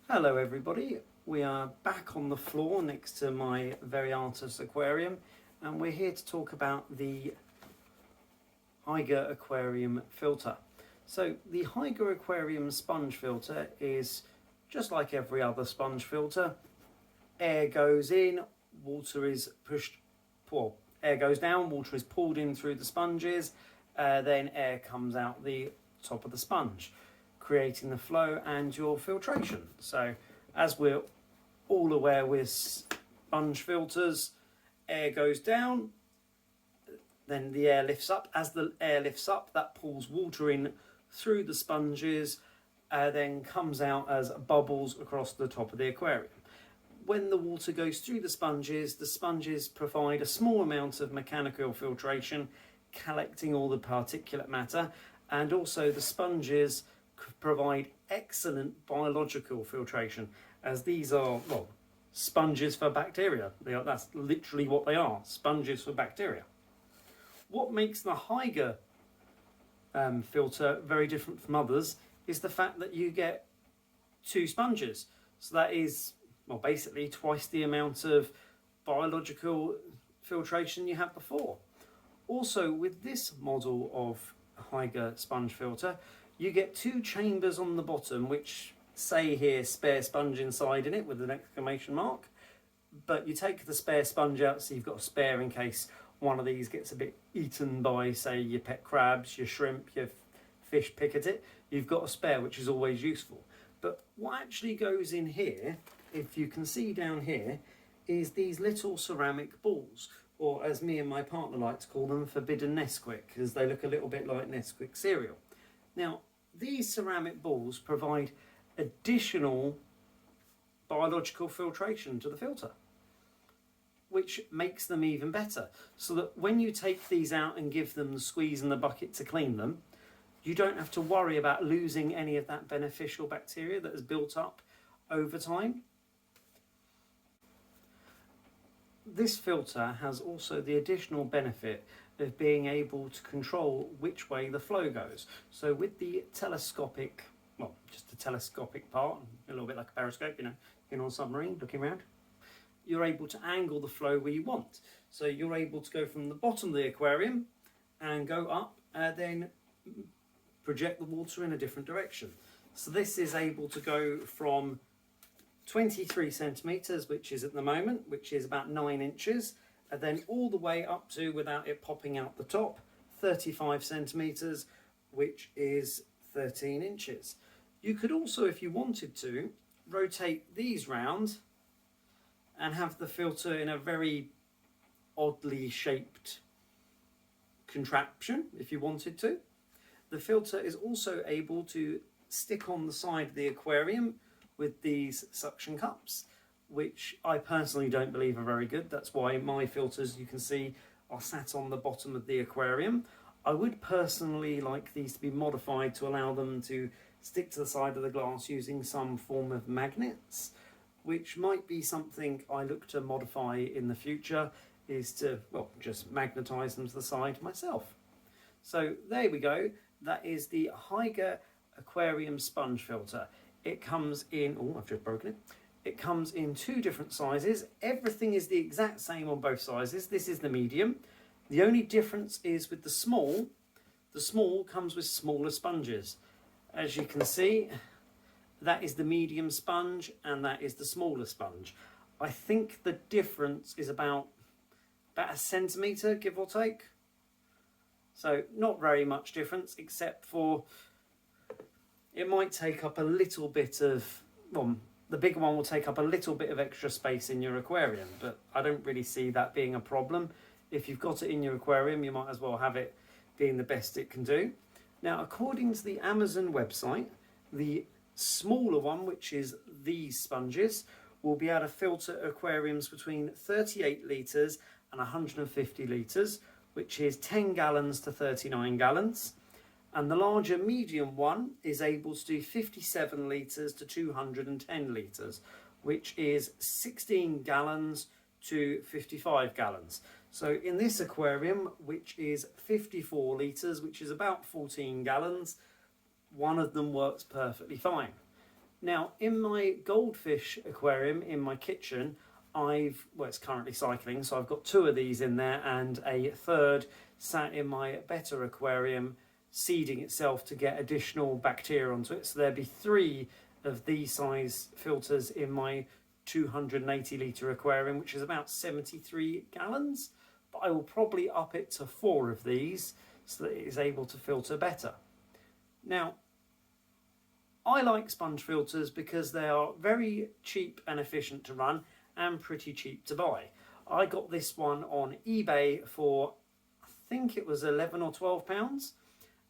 Hello everybody, we are back on the floor next to my Veriatus aquarium and we're here to talk about the Hygger Aquarium Filter. So the Hygger Aquarium Sponge Filter is just like every other sponge filter. Air goes in, water is pushed, well, air goes down, water is pulled in through the sponges, then air comes out the top of the sponge, creating the flow and your filtration. So as we're all aware with sponge filters, air goes down, then the air lifts up. As the air lifts up, that pulls water in through the sponges, then comes out as bubbles across the top of the aquarium. When the water goes through the sponges provide a small amount of mechanical filtration, collecting all the particulate matter, and also the sponges provide excellent biological filtration, as these are, well, sponges for bacteria. That's literally what they are, sponges for bacteria. What makes the Hygger filter very different from others is the fact that you get two sponges. So that is, well, basically twice the amount of biological filtration you had before. Also, with this model of Hygger sponge filter, you get two chambers on the bottom which say here spare sponge inside in it with an exclamation mark, but you take the spare sponge out so you've got a spare in case one of these gets a bit eaten by, say, your pet crabs, your shrimp, your fish pick at it. You've got a spare, which is always useful. But what actually goes in here, if you can see down here, is these little ceramic balls, or as me and my partner like to call them, forbidden Nesquik, because they look a little bit like Nesquik cereal. Now, these ceramic balls provide additional biological filtration to the filter, which makes them even better. So that when you take these out and give them the squeeze in the bucket to clean them, you don't have to worry about losing any of that beneficial bacteria that has built up over time. This filter has also the additional benefit of being able to control which way the flow goes. So with the telescopic, well, just the telescopic part, a little bit like a periscope, on a submarine looking around, you're able to angle the flow where you want. So you're able to go from the bottom of the aquarium and go up and then project the water in a different direction. So this is able to go from 23 centimetres, which is at the moment, which is about 9 inches, and then all the way up to, without it popping out the top, 35 centimetres, which is 13 inches. You could also, if you wanted to, rotate these round and have the filter in a very oddly shaped contraption, if you wanted to. The filter is also able to stick on the side of the aquarium with these suction cups, which I personally don't believe are very good. That's why my filters, you can see, are sat on the bottom of the aquarium. I would personally like these to be modified to allow them to stick to the side of the glass using some form of magnets, which might be something I look to modify in the future, is to, well, just magnetise them to the side myself. So there we go. That is the Hygger Aquarium Sponge Filter. It comes in, oh, I've just broken it. It comes in two different sizes. Everything is the exact same on both sizes. This is the medium. The only difference is with the small. The small comes with smaller sponges. As you can see, that is the medium sponge and that is the smaller sponge. I think the difference is about a centimetre, give or take. So not very much difference, except for it might take up a little bit of, well, the bigger one will take up a little bit of extra space in your aquarium, but I don't really see that being a problem. If you've got it in your aquarium, you might as well have it being the best it can do. Now, according to the Amazon website, the smaller one, which is these sponges, will be able to filter aquariums between 38 litres and 150 litres, which is 10 gallons to 39 gallons. And the larger medium one is able to do 57 litres to 210 litres, which is 16 gallons to 55 gallons. So in this aquarium, which is 54 litres, which is about 14 gallons, one of them works perfectly fine. Now in my goldfish aquarium in my kitchen, it's currently cycling, so I've got 2 of these in there and a third sat in my better aquarium seeding itself to get additional bacteria onto it. So there'd be 3 of these size filters in my 280 litre aquarium, which is about 73 gallons. But I will probably up it to 4 of these so that it is able to filter better. Now, I like sponge filters because they are very cheap and efficient to run and pretty cheap to buy. I got this one on eBay for, I think it was 11 or 12 pounds,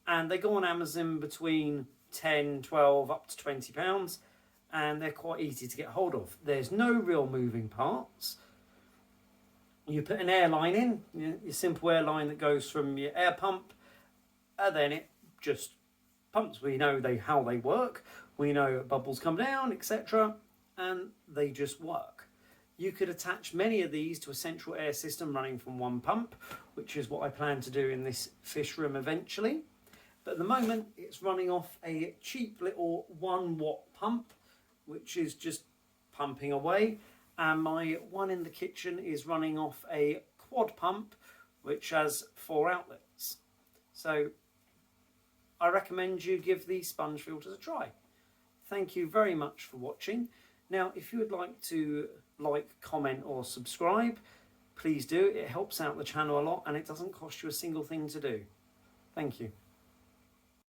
and they go on Amazon between 10, 12 up to 20 pounds, and they're quite easy to get hold of. There's no real moving parts. You put an air line in, your simple air line that goes from your air pump, and then it just pumps. We know how they work, we know bubbles come down, etc., and they just work. You could attach many of these to a central air system running from one pump, which is what I plan to do in this fish room eventually. But at the moment, it's running off a cheap little 1 watt pump, which is just pumping away. And my one in the kitchen is running off a quad pump, which has 4 outlets. So I recommend you give these sponge filters a try. Thank you very much for watching. Now, if you would like to like, comment or subscribe, please do. It helps out the channel a lot and it doesn't cost you a single thing to do. Thank you.